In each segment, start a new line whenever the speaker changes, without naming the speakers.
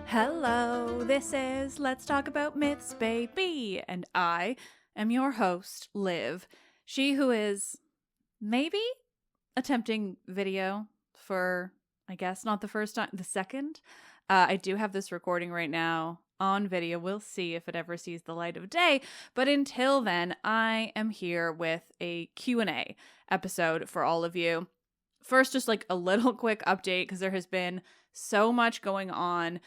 Hello, this is Let's Talk About Myths, baby, and I am your host, Liv, she who is maybe attempting video for, I guess, not the first time, the second. I do have this recording right now on video. We'll see if it ever sees the light of day, but until then, I am here with a Q&A episode for all of you. First, just like a little quick update, because there has been so much going on.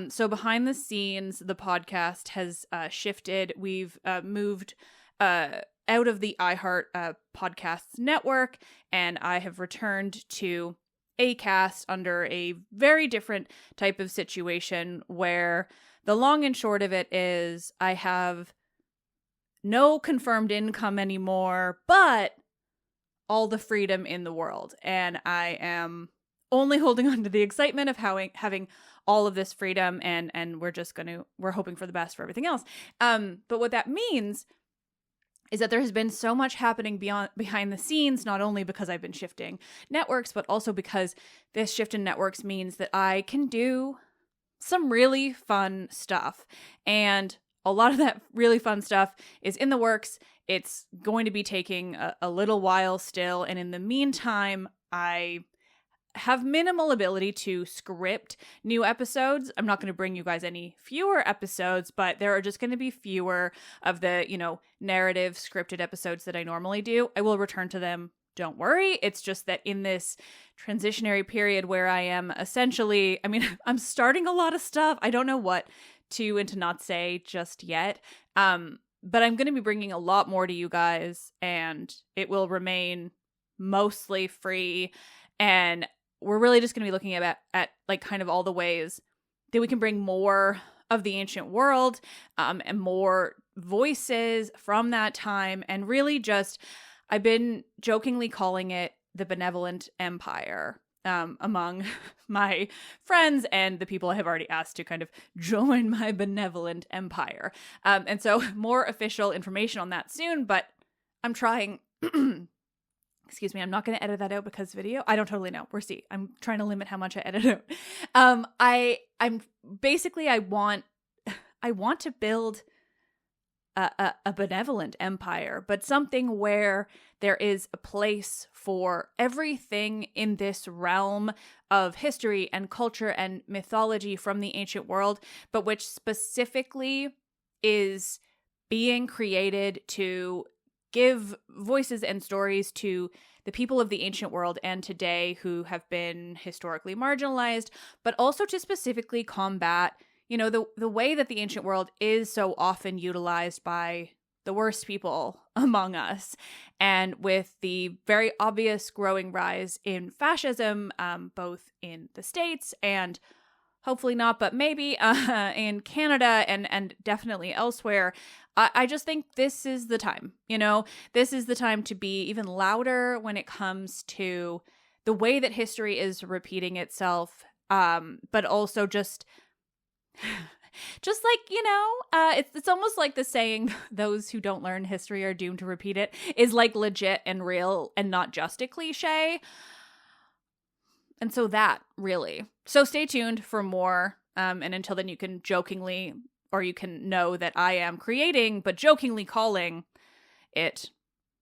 So behind the scenes, the podcast has shifted. We've moved out of the iHeart Podcasts network, and I have returned to Acast under a very different type of situation where the long and short of it is I have no confirmed income anymore, but all the freedom in the world. And I am only holding on to the excitement of having all of this freedom, and we're hoping for the best for everything else. But what that means is that there has been so much happening behind the scenes, not only because I've been shifting networks, but also because this shift in networks means that I can do some really fun stuff. And a lot of that really fun stuff is in the works. It's going to be taking a little while still. And in the meantime, I have minimal ability to script new episodes. I'm not going to bring you guys any fewer episodes, but there are just going to be fewer of the, narrative scripted episodes that I normally do. I will return to them. Don't worry. It's just that in this transitionary period where I am essentially, I'm starting a lot of stuff. I don't know what to and to not say just yet. But I'm going to be bringing a lot more to you guys, and it will remain mostly free. And we're really just going to be looking at like kind of all the ways that we can bring more of the ancient world and more voices from that time. And really just, I've been jokingly calling it the benevolent empire among my friends and the people I have already asked to kind of join my benevolent empire. And so more official information on that soon, but I'm trying... Excuse me, I'm not going to edit that out because video. I don't totally know. We'll see. I'm trying to limit how much I edit out. I want to build a benevolent empire, but something where there is a place for everything in this realm of history and culture and mythology from the ancient world, but which specifically is being created to give voices and stories to the people of the ancient world and today who have been historically marginalized, but also to specifically combat, the way that the ancient world is so often utilized by the worst people among us. And with the very obvious growing rise in fascism, both in the States and hopefully not, but maybe in Canada and definitely elsewhere, I just think this is the time, this is the time to be even louder when it comes to the way that history is repeating itself, but also just like, it's almost like the saying, those who don't learn history are doomed to repeat it, is like legit and real and not just a cliche. And so that really. So stay tuned for more. And until then, you can jokingly, or you can know that I am creating, but jokingly calling it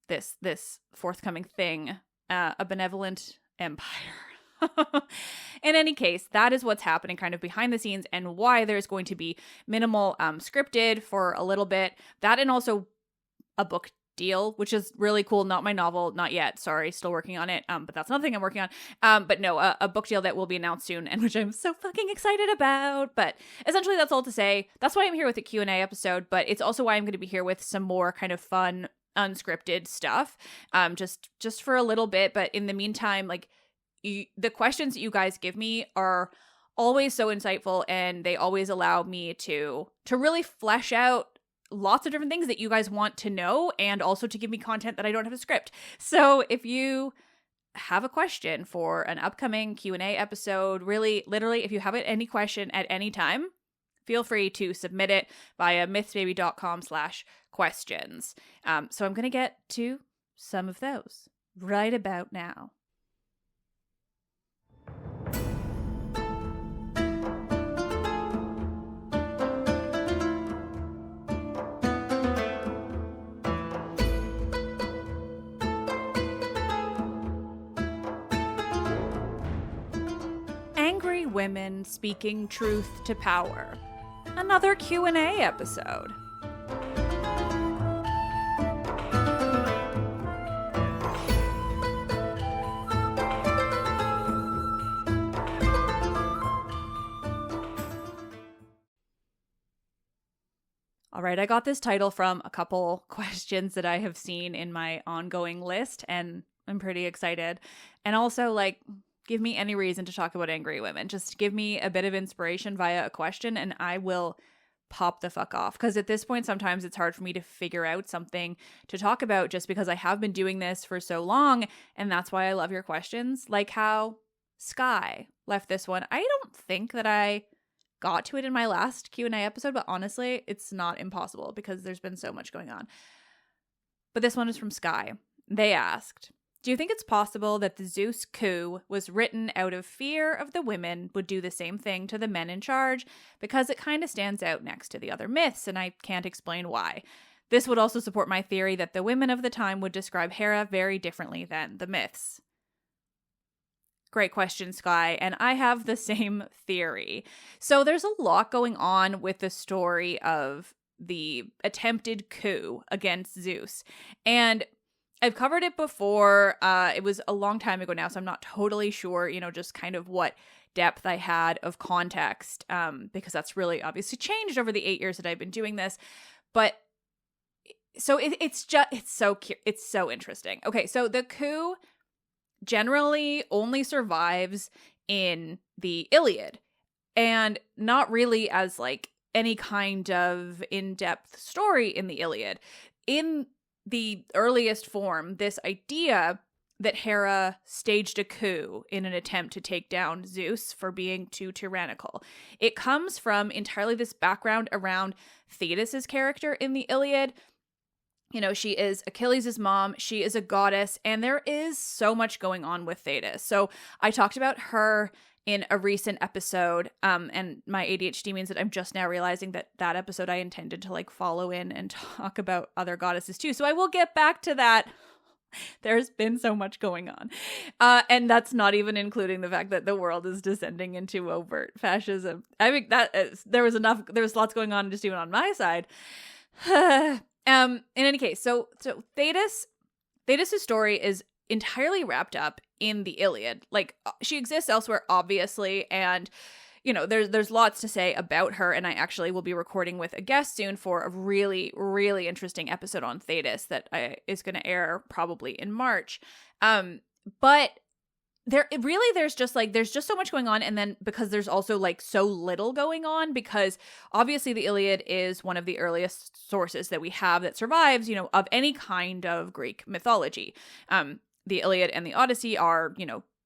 this forthcoming thing, a benevolent empire. In any case, that is what's happening kind of behind the scenes and why there's going to be minimal scripted for a little bit. That and also a book deal, which is really cool. Not my novel, not yet. Sorry, still working on it. But that's another thing I'm working on. But no, a book deal that will be announced soon, and which I'm so fucking excited about. But essentially, that's all to say. That's why I'm here with a Q&A episode. But it's also why I'm going to be here with some more kind of fun, unscripted stuff. Just for a little bit. But in the meantime, like the questions that you guys give me are always so insightful, and they always allow me to really flesh out lots of different things that you guys want to know, and also to give me content that I don't have a script. So if you have a question for an upcoming Q&A episode, really, literally, if you have any question at any time, feel free to submit it via mythsbaby.com/questions. So I'm going to get to some of those right about now. Angry women speaking truth to power. Another Q&A episode. All right, I got this title from a couple questions that I have seen in my ongoing list, and I'm pretty excited. And also, like, give me any reason to talk about angry women. Just give me a bit of inspiration via a question, and I will pop the fuck off. Because at this point, sometimes it's hard for me to figure out something to talk about just because I have been doing this for so long, and that's why I love your questions. Like how Sky left this one. I don't think that I got to it in my last Q&A episode, but honestly, it's not impossible because there's been so much going on. But this one is from Sky. They asked, do you think it's possible that the Zeus coup was written out of fear of the women would do the same thing to the men in charge? Because it kind of stands out next to the other myths, and I can't explain why. This would also support my theory that the women of the time would describe Hera very differently than the myths. Great question, Sky, and I have the same theory. So there's a lot going on with the story of the attempted coup against Zeus, and I've covered it before. It was a long time ago now, so I'm not totally sure, just kind of what depth I had of context, because that's really obviously changed over the 8 years that I've been doing this. But so it's so interesting. Okay, so the coup generally only survives in the Iliad, and not really as like any kind of in-depth story in the Iliad. In the earliest form, this idea that Hera staged a coup in an attempt to take down Zeus for being too tyrannical, it comes from entirely this background around Thetis's character in the Iliad. She is Achilles' mom, she is a goddess, and there is so much going on with Thetis. So I talked about her in a recent episode, and my ADHD means that I'm just now realizing that episode I intended to like follow in and talk about other goddesses too. So I will get back to that. There's been so much going on. And that's not even including the fact that the world is descending into overt fascism. I think that there was lots going on just even on my side. In any case, so Thetis' story is entirely wrapped up in the Iliad. Like, she exists elsewhere, obviously, and there's lots to say about her, and I actually will be recording with a guest soon for a really, really interesting episode on Thetis that is going to air probably in March. But there's just so much going on, and then because there's also like so little going on, because obviously the Iliad is one of the earliest sources that we have that survives, of any kind of Greek mythology. The Iliad and the Odyssey are,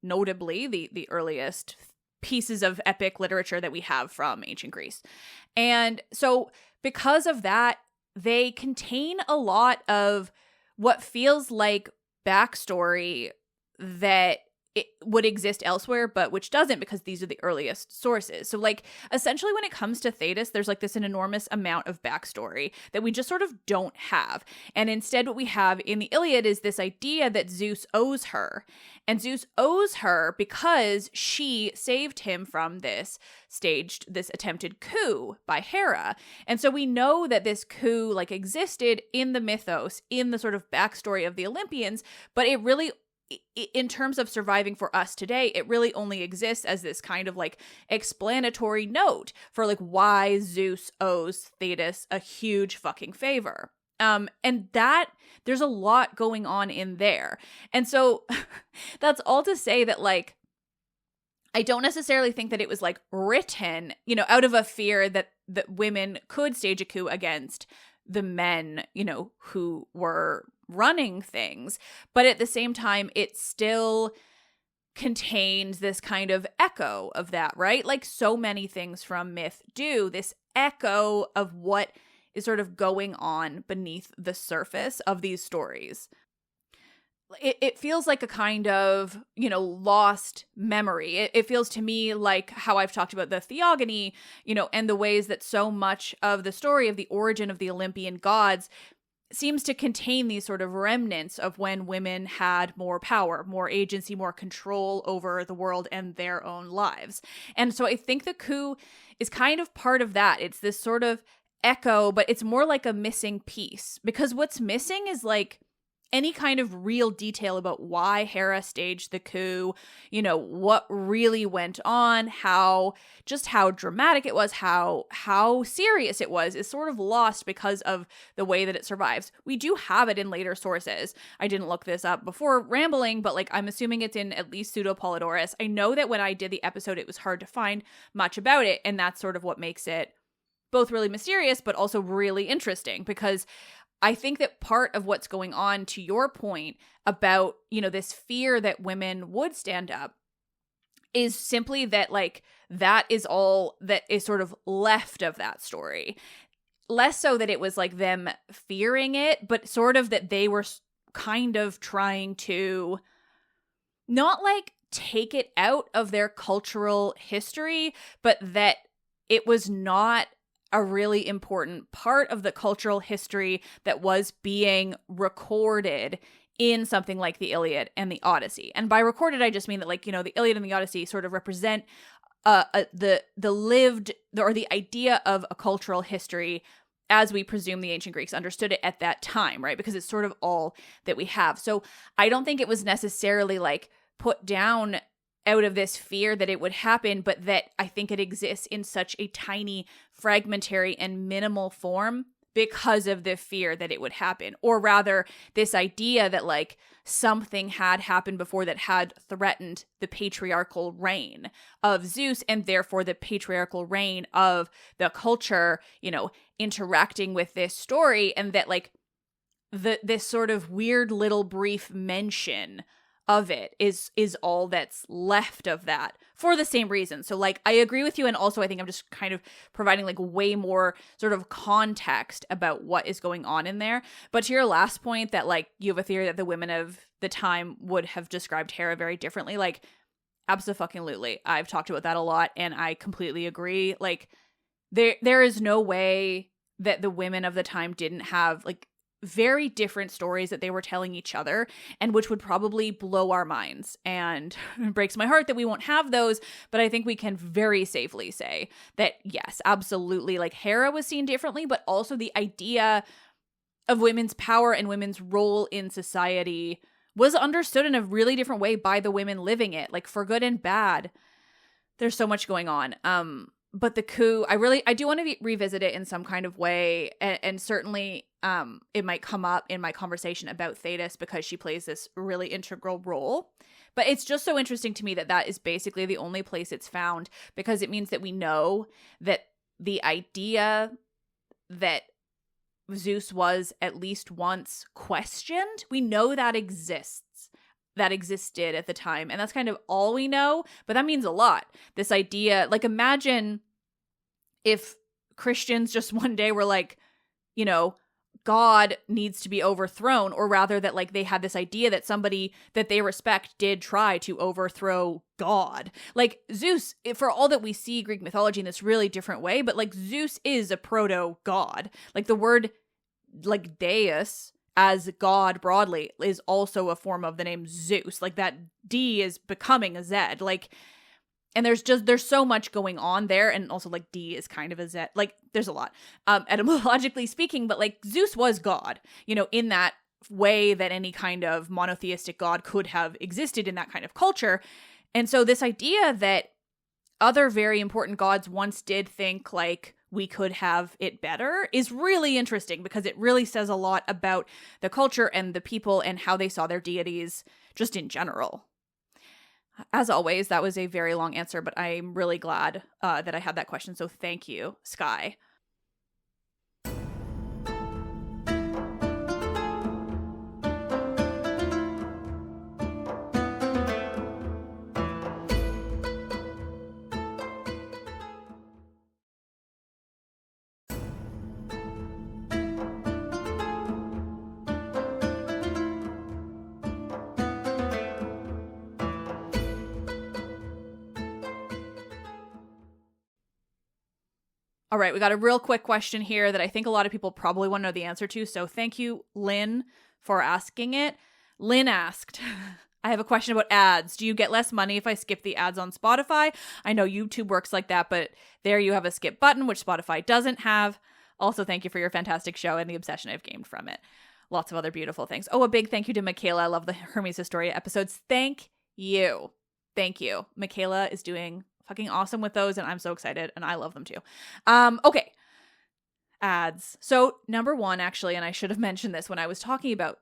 notably the earliest pieces of epic literature that we have from ancient Greece. And so because of that, they contain a lot of what feels like backstory that it would exist elsewhere, but which doesn't, because these are the earliest sources. So like, essentially when it comes to Thetis, there's like an enormous amount of backstory that we just sort of don't have. And instead what we have in the Iliad is this idea that Zeus owes her. And Zeus owes her because she saved him from this attempted coup by Hera. And so we know that this coup like existed in the mythos, in the sort of backstory of the Olympians, but it really, in terms of surviving for us today, it really only exists as this kind of like explanatory note for like why Zeus owes Thetis a huge fucking favor. And that there's a lot going on in there. And so that's all to say that like, I don't necessarily think that it was like written, out of a fear that women could stage a coup against the men, who were running things. But at the same time, it still contains this kind of echo of that, right? Like so many things from myth do, this echo of what is sort of going on beneath the surface of these stories. It feels like a kind of, lost memory. It feels to me like how I've talked about the theogony, and the ways that so much of the story of the origin of the Olympian gods seems to contain these sort of remnants of when women had more power, more agency, more control over the world and their own lives. And so I think the coup is kind of part of that. It's this sort of echo, but it's more like a missing piece, because what's missing is like any kind of real detail about why Hera staged the coup, what really went on, how dramatic it was, how serious it was, is sort of lost because of the way that it survives. We do have it in later sources. I didn't look this up before rambling, but like I'm assuming it's in at least Pseudo-Polydorus. I know that when I did the episode, it was hard to find much about it, and that's sort of what makes it both really mysterious, but also really interesting, because I think that part of what's going on, to your point about, this fear that women would stand up, is simply that like that is all that is sort of left of that story. Less so that it was like them fearing it, but sort of that they were kind of trying to not like take it out of their cultural history, but that it was not a really important part of the cultural history that was being recorded in something like the Iliad and the Odyssey. And by recorded, I just mean that, like, the Iliad and the Odyssey sort of represent the lived, or the idea of a cultural history as we presume the ancient Greeks understood it at that time, right? Because it's sort of all that we have. So I don't think it was necessarily like put down out of this fear that it would happen, but that I think it exists in such a tiny, fragmentary, and minimal form because of the fear that it would happen. Or rather, this idea that like something had happened before that had threatened the patriarchal reign of Zeus, and therefore the patriarchal reign of the culture, interacting with this story, and that like this sort of weird little brief mention of it is all that's left of that, for the same reason. So like I agree with you, and also I think I'm just kind of providing like way more sort of context about what is going on in there. But to your last point that like you have a theory that the women of the time would have described Hera very differently, like abso-fucking-lutely. I've talked about that a lot, and I completely agree. Like there is no way that the women of the time didn't have like very different stories that they were telling each other, and which would probably blow our minds. And it breaks my heart that we won't have those, but I think we can very safely say that yes, absolutely, like Hera was seen differently, but also the idea of women's power and women's role in society was understood in a really different way by the women living it, like for good and bad. There's so much going on. But the coup, I do want to revisit it in some kind of way. And certainly it might come up in my conversation about Thetis, because she plays this really integral role. But it's just so interesting to me that that is basically the only place it's found, because it means that we know that the idea that Zeus was at least once questioned, we know that exists. That existed at the time. And that's kind of all we know, but that means a lot. This idea, like imagine if Christians just one day were like, God needs to be overthrown, or rather that like they had this idea that somebody that they respect did try to overthrow God. Like Zeus, for all that we see Greek mythology in this really different way, but like Zeus is a proto-god. Like the word like deus as God broadly is also a form of the name Zeus. Like that D is becoming a Z. Like, and there's so much going on there. And also like D is kind of a Z. Like there's a lot, etymologically speaking, but like Zeus was God, in that way that any kind of monotheistic God could have existed in that kind of culture. And so this idea that other very important gods once did think like we could have it better is really interesting, because it really says a lot about the culture and the people and how they saw their deities just in general. As always, that was a very long answer, but I'm really glad that I had that question. So thank you, Sky. All right, we got a real quick question here that I think a lot of people probably want to know the answer to. So thank you, Lynn, for asking it. Lynn asked, I have a question about ads. Do you get less money if I skip the ads on Spotify? I know YouTube works like that, but there you have a skip button, which Spotify doesn't have. Also, thank you for your fantastic show and the obsession I've gained from it. Lots of other beautiful things. Oh, a big thank you to Michaela. I love the Hermes Historia episodes. Thank you. Thank you. Michaela is doing fucking awesome with those, and I'm so excited, and I love them too. Okay. Ads. So number one, actually, and I should have mentioned this when I was talking about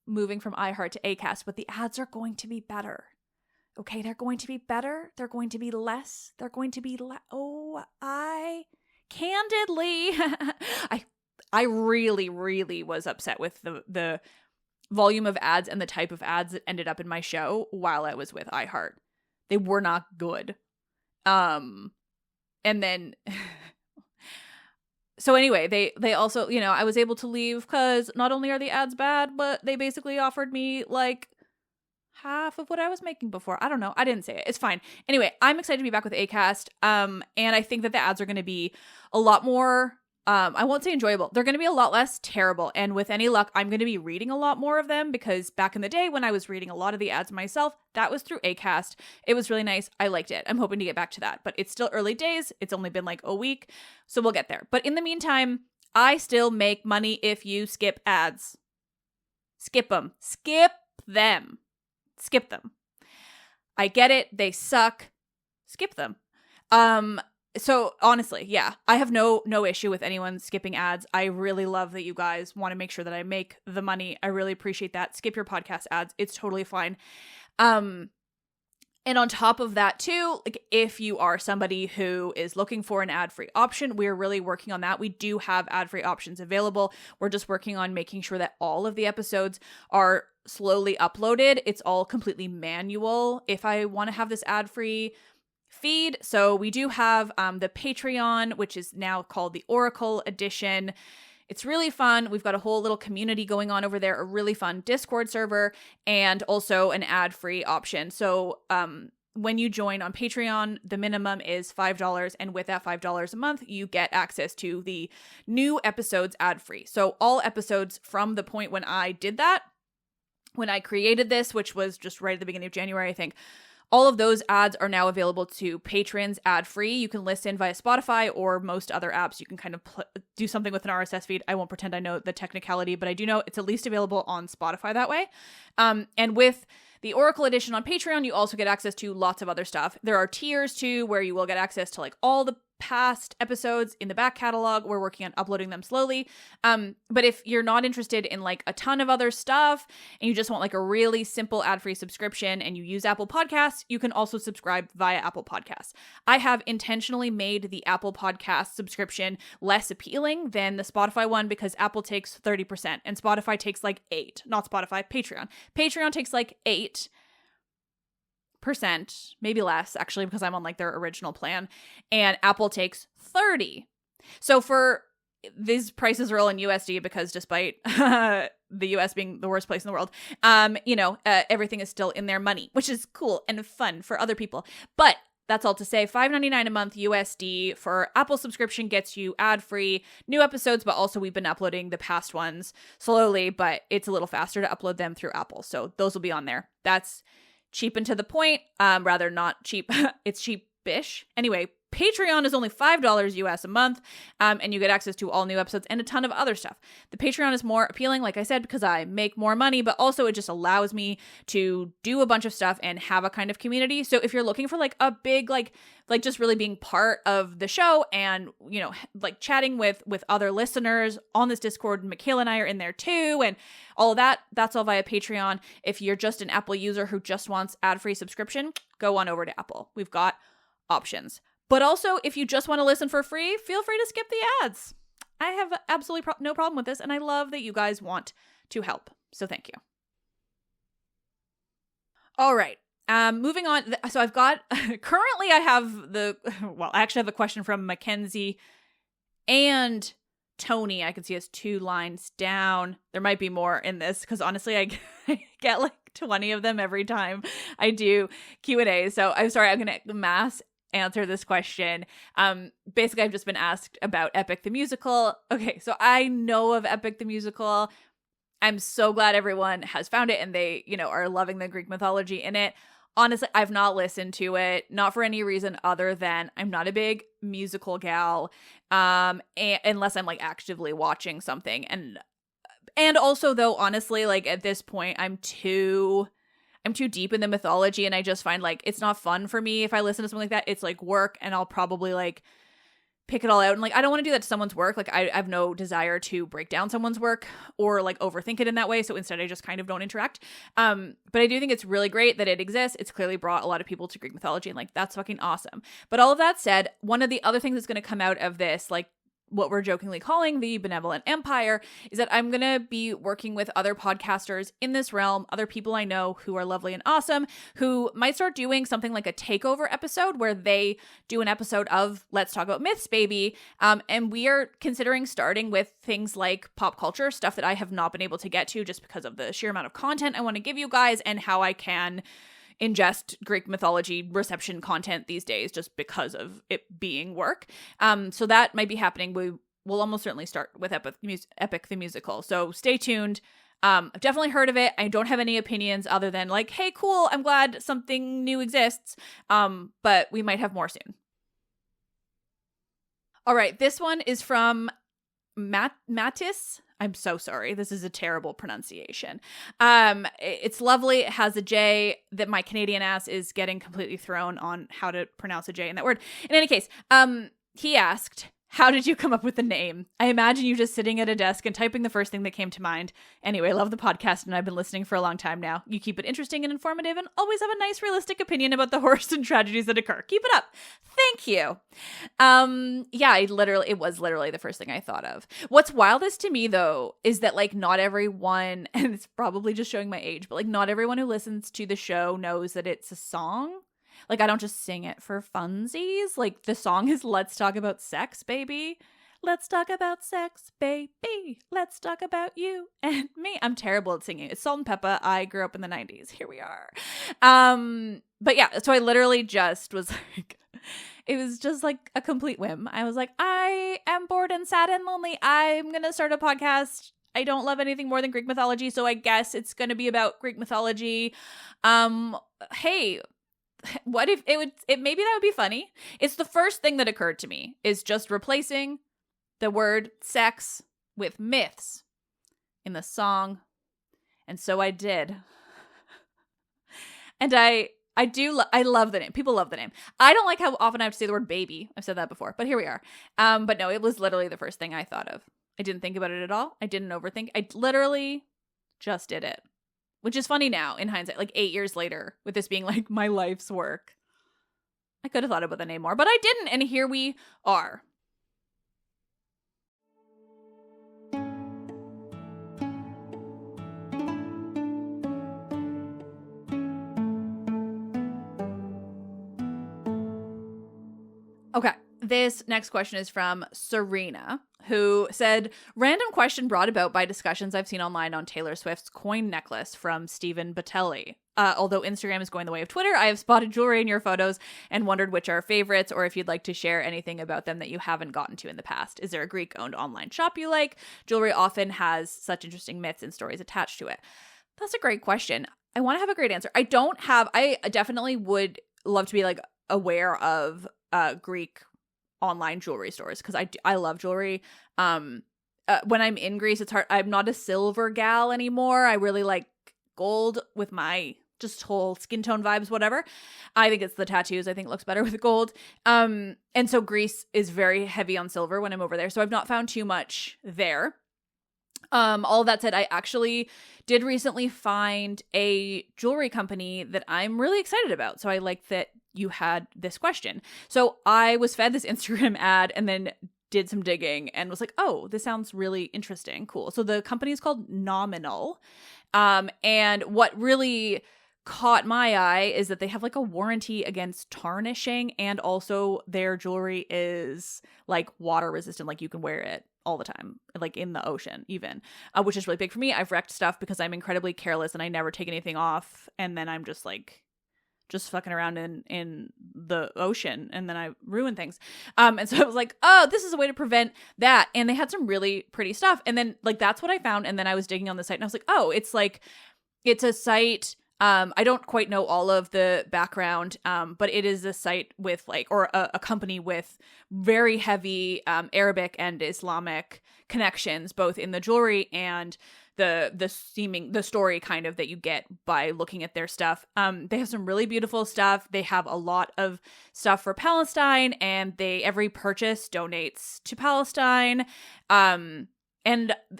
moving from iHeart to Acast, but the ads are going to be better. Okay, they're going to be better. They're going to be less. They're going to be candidly, I really, really was upset with the volume of ads and the type of ads that ended up in my show while I was with iHeart. They were not good. And then so anyway, they also, I was able to leave because not only are the ads bad, but they basically offered me like half of what I was making before. I don't know. I didn't say it. It's fine. Anyway, I'm excited to be back with Acast. And I think that the ads are going to be a lot more, I won't say enjoyable. They're going to be a lot less terrible. And with any luck, I'm going to be reading a lot more of them because back in the day when I was reading a lot of the ads myself, that was through Acast. It was really nice. I liked it. I'm hoping to get back to that, but it's still early days. It's only been like a week, so we'll get there. But in the meantime, I still make money if you skip ads. Skip them. Skip them. Skip them. I get it. They suck. Skip them. So honestly, yeah, I have no issue with anyone skipping ads. I really love that you guys want to make sure that I make the money. I really appreciate that. Skip your podcast ads. It's totally fine. And on top of that too, like if you are somebody who is looking for an ad-free option, we're really working on that. We do have ad-free options available. We're just working on making sure that all of the episodes are slowly uploaded. It's all completely manual if I want to have this ad-free feed. So we do have the Patreon, which is now called the Oracle Edition. It's really fun. We've got a whole little community going on over there, a really fun Discord server, and also an ad-free option. So when you join on Patreon, the minimum is $5, and with that $5 a month, you get access to the new episodes ad-free. So all episodes from the point when I did that, when I created this, which was just right at the beginning of January, I think, all of those ads are now available to patrons ad-free. You can listen via Spotify or most other apps. You can kind of do something with an RSS feed. I won't pretend I know the technicality, but I do know it's at least available on Spotify that way. And with the Oracle Edition on Patreon, you also get access to lots of other stuff. There are tiers too, where you will get access to like all the past episodes in the back catalog. We're working on uploading them slowly. But if you're not interested in like a ton of other stuff and you just want like a really simple ad-free subscription and you use Apple Podcasts, you can also subscribe via Apple Podcasts. I have intentionally made the Apple Podcast subscription less appealing than the Spotify one because Apple takes 30% and Spotify takes like 8%. Not Spotify, Patreon. Patreon takes like 8%, maybe less actually, because I'm on like their original plan, and Apple takes 30%. So for these prices are all in USD because despite the US being the worst place in the world, everything is still in their money, which is cool and fun for other people. But that's all to say, $5.99 a month USD for Apple subscription gets you ad-free new episodes, but also we've been uploading the past ones slowly, but it's a little faster to upload them through Apple. So those will be on there. That's cheap and to the point, rather not cheap. It's cheap-ish. Anyway, Patreon is only $5 US a month, and you get access to all new episodes and a ton of other stuff. The Patreon is more appealing, like I said, because I make more money, but also it just allows me to do a bunch of stuff and have a kind of community. So if you're looking for like a big, like just really being part of the show and, you know, like chatting with other listeners on this Discord, Michaela and I are in there too, and all of that, that's all via Patreon. If you're just an Apple user who just wants ad-free subscription, go on over to Apple. We've got options. But also, if you just want to listen for free, feel free to skip the ads. I have absolutely no problem with this, and I love that you guys want to help. So thank you. All right. Moving on. So I've got, currently I have I actually have a question from Mackenzie and Tony. I can see us 2 lines down. There might be more in this because honestly, I get like 20 of them every time I do Q&A. So I'm sorry, I'm going to mass answer this question. Basically, I've just been asked about Epic the Musical. Okay, so I know of Epic the Musical. I'm so glad everyone has found it and they, you know, are loving the Greek mythology in it. Honestly, I've not listened to it, not for any reason other than I'm not a big musical gal, unless I'm like actively watching something. And also though, honestly, like at this point, I'm too deep in the mythology and I just find like it's not fun for me if I listen to something like that. It's like work and I'll probably like pick it all out. And like, I don't want to do that to someone's work. Like I have no desire to break down someone's work or like overthink it in that way. So instead I just kind of don't interact. But I do think it's really great that it exists. It's clearly brought a lot of people to Greek mythology and like, that's fucking awesome. But all of that said, one of the other things that's going to come out of this, like what we're jokingly calling the benevolent empire, is that I'm going to be working with other podcasters in this realm, other people I know who are lovely and awesome, who might start doing something like a takeover episode where they do an episode of Let's Talk About Myths, Baby. And we are considering starting with things like pop culture, stuff that I have not been able to get to just because of the sheer amount of content I want to give you guys and how I can ingest Greek mythology reception content these days just because of it being work. So that might be happening. We will almost certainly start with Epic the Musical. So stay tuned. I've definitely heard of it. I don't have any opinions other than like, hey, cool, I'm glad something new exists. But we might have more soon. All right, this one is from Mattis. I'm so sorry. This is a terrible pronunciation. It's lovely. It has a J that my Canadian ass is getting completely thrown on how to pronounce a J in that word. In any case, he asked, how did you come up with the name? I imagine you just sitting at a desk and typing the first thing that came to mind. Anyway, love the podcast and I've been listening for a long time now. You keep it interesting and informative and always have a nice realistic opinion about the horrors and tragedies that occur. Keep it up. Thank you. Yeah, it was literally the first thing I thought of. What's wildest to me though is that like not everyone, and it's probably just showing my age, but like not everyone who listens to the show knows that it's a song. Like, I don't just sing it for funsies. Like, the song is Let's Talk About Sex, Baby. Let's talk about sex, baby. Let's talk about you and me. I'm terrible at singing. It's Salt and Pepper. I grew up in the 90s. Here we are. But yeah, so I literally just was like, it was just like a complete whim. I was like, I am bored and sad and lonely. I'm going to start a podcast. I don't love anything more than Greek mythology, so I guess it's going to be about Greek mythology. Hey, what if maybe that would be funny. It's the first thing that occurred to me is just replacing the word sex with myths in the song. And so I did. And I love the name. People love the name. I don't like how often I have to say the word baby. I've said that before, but here we are. But no, it was literally the first thing I thought of. I didn't think about it at all. I didn't overthink. I literally just did it. Which is funny now, in hindsight, like 8 years later, with this being like my life's work. I could have thought about the name more, but I didn't, and here we are. Okay, this next question is from Serena, who said, random question brought about by discussions I've seen online on Taylor Swift's coin necklace from Stephen Batelli. Although Instagram is going the way of Twitter, I have spotted jewelry in your photos and wondered which are favorites or if you'd like to share anything about them that you haven't gotten to in the past. Is there a Greek-owned online shop you like? Jewelry often has such interesting myths and stories attached to it. That's a great question. I want to have a great answer. I definitely would love to be like aware of Greek online jewelry stores because I love jewelry. When I'm in Greece, it's hard. I'm not a silver gal anymore. I really like gold with my just whole skin tone vibes, whatever. I think it's the tattoos. I think it looks better with gold. And so Greece is very heavy on silver when I'm over there. So I've not found too much there. All that said, I actually did recently find a jewelry company that I'm really excited about. So I like that you had this question. So I was fed this Instagram ad and then did some digging and was like, oh, this sounds really interesting. Cool. So the company is called Nominal. And what really caught my eye is that they have like a warranty against tarnishing, and also their jewelry is like water resistant. Like you can wear it all the time, like in the ocean even, which is really big for me. I've wrecked stuff because I'm incredibly careless and I never take anything off. And then I'm just fucking around in the ocean and then I ruin things. And so I was like, oh, this is a way to prevent that. And they had some really pretty stuff. And then like, that's what I found. And then I was digging on the site and I was like, oh, it's a site. I don't quite know all of the background, but it is a site with a company with very heavy Arabic and Islamic connections, both in the jewelry and the story kind of that you get by looking at their stuff. They have some really beautiful stuff. They have a lot of stuff for Palestine, and every purchase donates to Palestine. And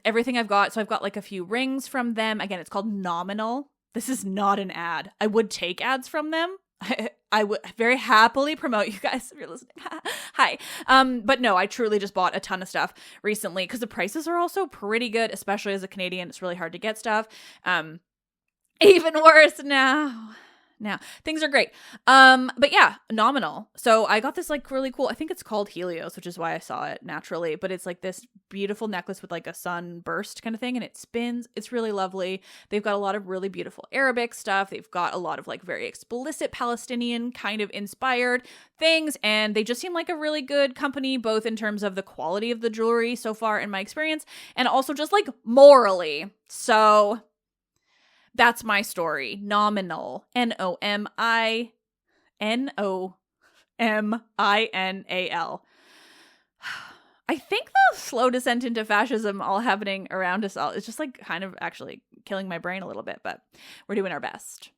everything I've got, so I've got like a few rings from them. Again, it's called Nominal. This is not an ad. I would take ads from them. I would very happily promote you guys if you're listening. Hi. But no, I truly just bought a ton of stuff recently because the prices are also pretty good, especially as a Canadian. It's really hard to get stuff. Even worse now. Now things are great. But yeah, Nominal. So I got this like really cool, I think it's called Helios, which is why I saw it naturally, but it's like this beautiful necklace with like a sunburst kind of thing, and it spins. It's really lovely. They've got a lot of really beautiful Arabic stuff. They've got a lot of like very explicit Palestinian kind of inspired things, and they just seem like a really good company, both in terms of the quality of the jewelry so far in my experience, and also just like morally. So that's my story. Nominal. Nominal. I think the slow descent into fascism all happening around us all is just like kind of actually killing my brain a little bit, but we're doing our best.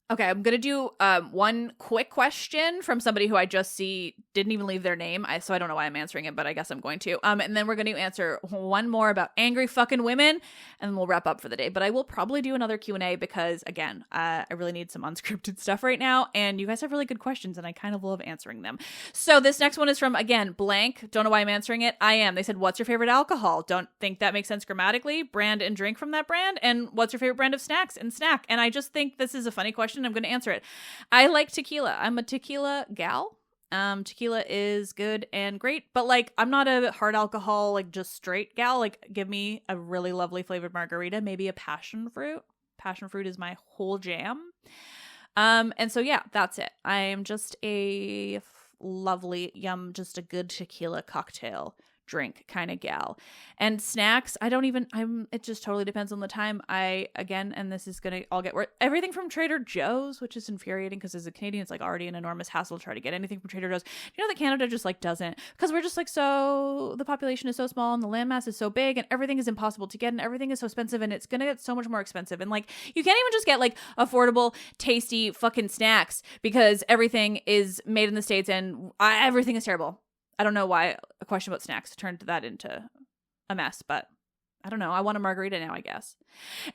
Okay, I'm going to do one quick question from somebody who I just see didn't even leave their name, so I don't know why I'm answering it, but I guess I'm going to. And then we're going to answer one more about angry fucking women, and we'll wrap up for the day. But I will probably do another Q&A because, again, I really need some unscripted stuff right now, and you guys have really good questions, and I kind of love answering them. So this next one is from, again, blank. Don't know why I'm answering it. I am. They said, what's your favorite alcohol? Don't think that makes sense grammatically. Brand and drink from that brand. And what's your favorite brand of snacks and snack? And I just think this is a funny question. I'm going to answer it. I like tequila. I'm a tequila gal. Tequila is good and great, but like I'm not a hard alcohol, like just straight gal. Like give me a really lovely flavored margarita, maybe a passion fruit. Passion fruit is my whole jam. And so yeah, that's it. I am just a lovely, just a good tequila cocktail drink kind of gal. And snacks, it just totally depends on the time. And this is gonna all get worse. Everything from Trader Joe's, which is infuriating because as a Canadian, it's like already an enormous hassle to try to get anything from Trader Joe's. You know that Canada just like doesn't, because we're just like the population is so small and the landmass is so big and everything is impossible to get and everything is so expensive and it's gonna get so much more expensive. And like you can't even just get like affordable, tasty fucking snacks because everything is made in the States and everything is terrible. I don't know why a question about snacks turned that into a mess, but I don't know. I want a margarita now, I guess.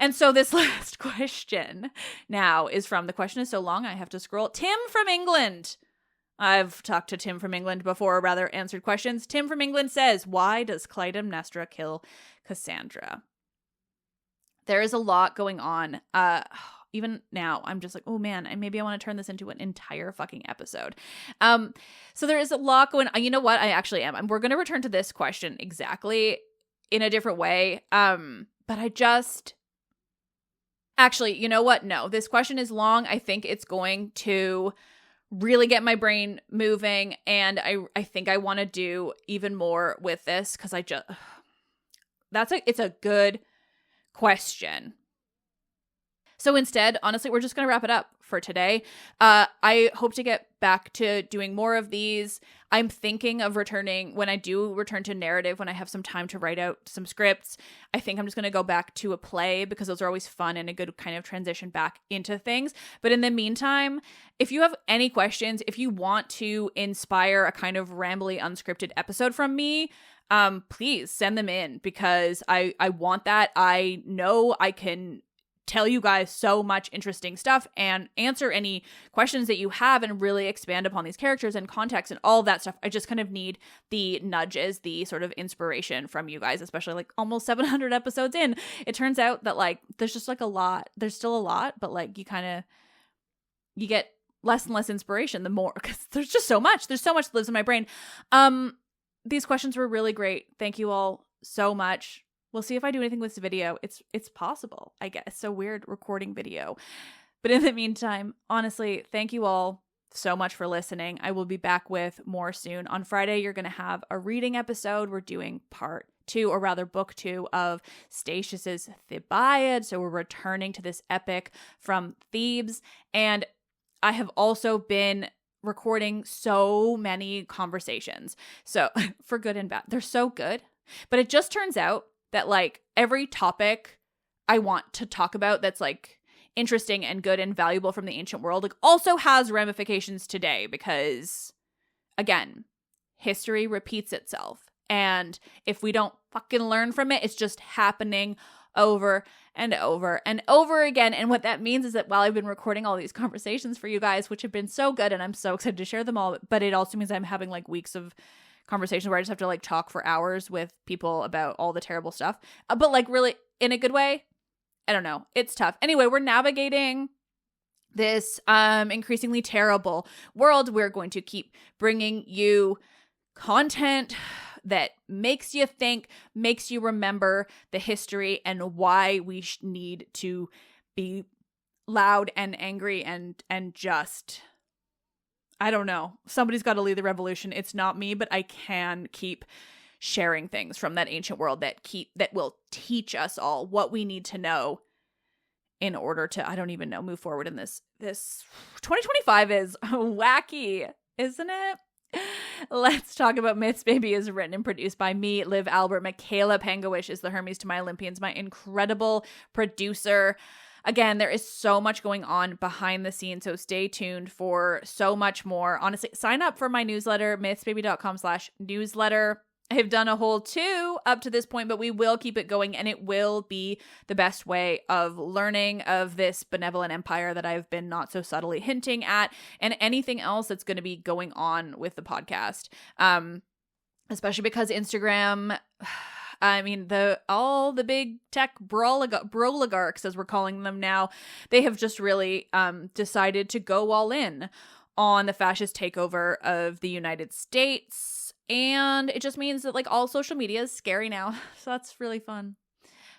And so this last question now is from, the question is so long, I have to scroll. Tim from England. I've talked to Tim from England before, or rather answered questions. Tim from England says, why does Clytemnestra kill Cassandra? There is a lot going on. Even now, I'm just like, oh man, maybe I want to turn this into an entire fucking episode. So there is a lot going on. You know what? I actually am. We're going to return to this question exactly in a different way. But I just, actually, you know what? No, this question is long. I think it's going to really get my brain moving. And I think I want to do even more with this because it's a good question. So instead, honestly, we're just going to wrap it up for today. I hope to get back to doing more of these. I'm thinking of returning, when I do return to narrative, when I have some time to write out some scripts, I think I'm just going to go back to a play because those are always fun and a good kind of transition back into things. But in the meantime, if you have any questions, if you want to inspire a kind of rambly, unscripted episode from me, please send them in because I want that. I know I can tell you guys so much interesting stuff and answer any questions that you have and really expand upon these characters and context and all that stuff. I just kind of need the nudges, the sort of inspiration from you guys, especially like almost 700 episodes in. It turns out that like there's just like a lot. There's still a lot, but like you get less and less inspiration the more, because there's just so much. There's so much that lives in my brain. These questions were really great. Thank you all so much. We'll see if I do anything with this video. It's possible, I guess. It's so weird recording video. But in the meantime, honestly, thank you all so much for listening. I will be back with more soon. On Friday, you're going to have a reading episode. We're doing part 2, or rather book 2 of Statius's Thebaid. So we're returning to this epic from Thebes. And I have also been recording so many conversations. So for good and bad, they're so good. But it just turns out that like every topic I want to talk about that's like interesting and good and valuable from the ancient world like also has ramifications today, because again, history repeats itself. And if we don't fucking learn from it, it's just happening over and over and over again. And what that means is that while I've been recording all these conversations for you guys, which have been so good and I'm so excited to share them all, but it also means I'm having like weeks of conversations where I just have to like talk for hours with people about all the terrible stuff, but like really in a good way. I don't know. It's tough. Anyway, we're navigating this increasingly terrible world. We're going to keep bringing you content that makes you think, makes you remember the history and why we need to be loud and angry and just, I don't know. Somebody's got to lead the revolution. It's not me, but I can keep sharing things from that ancient world that will teach us all what we need to know in order to, I don't even know, move forward in this 2025 is wacky, isn't it? Let's Talk About Myths, Baby is written and produced by me, Liv Albert. Michaela Pangowish is the Hermes to my Olympians, my incredible producer. Again, there is so much going on behind the scenes, so stay tuned for so much more. Honestly, sign up for my newsletter, mythsbaby.com/newsletter. I've done a whole 2 up to this point, but we will keep it going, and it will be the best way of learning of this benevolent empire that I've been not so subtly hinting at, and anything else that's going to be going on with the podcast. Especially because Instagram, I mean, all the big tech broligarchs, as we're calling them now, they have just really decided to go all in on the fascist takeover of the United States. And it just means that like all social media is scary now. So that's really fun.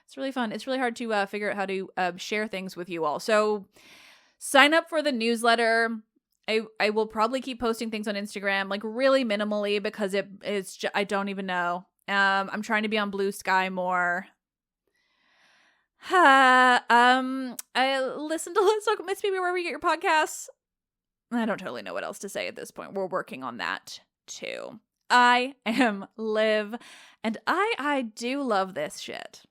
It's really fun. It's really hard to figure out how to share things with you all. So sign up for the newsletter. I will probably keep posting things on Instagram, like really minimally, because it's just, I don't even know. I'm trying to be on Blue Sky more. I listen to Let's Talk Myths Baby wherever you get your podcasts. I don't totally know what else to say at this point. We're working on that too. I am Liv, and I do love this shit.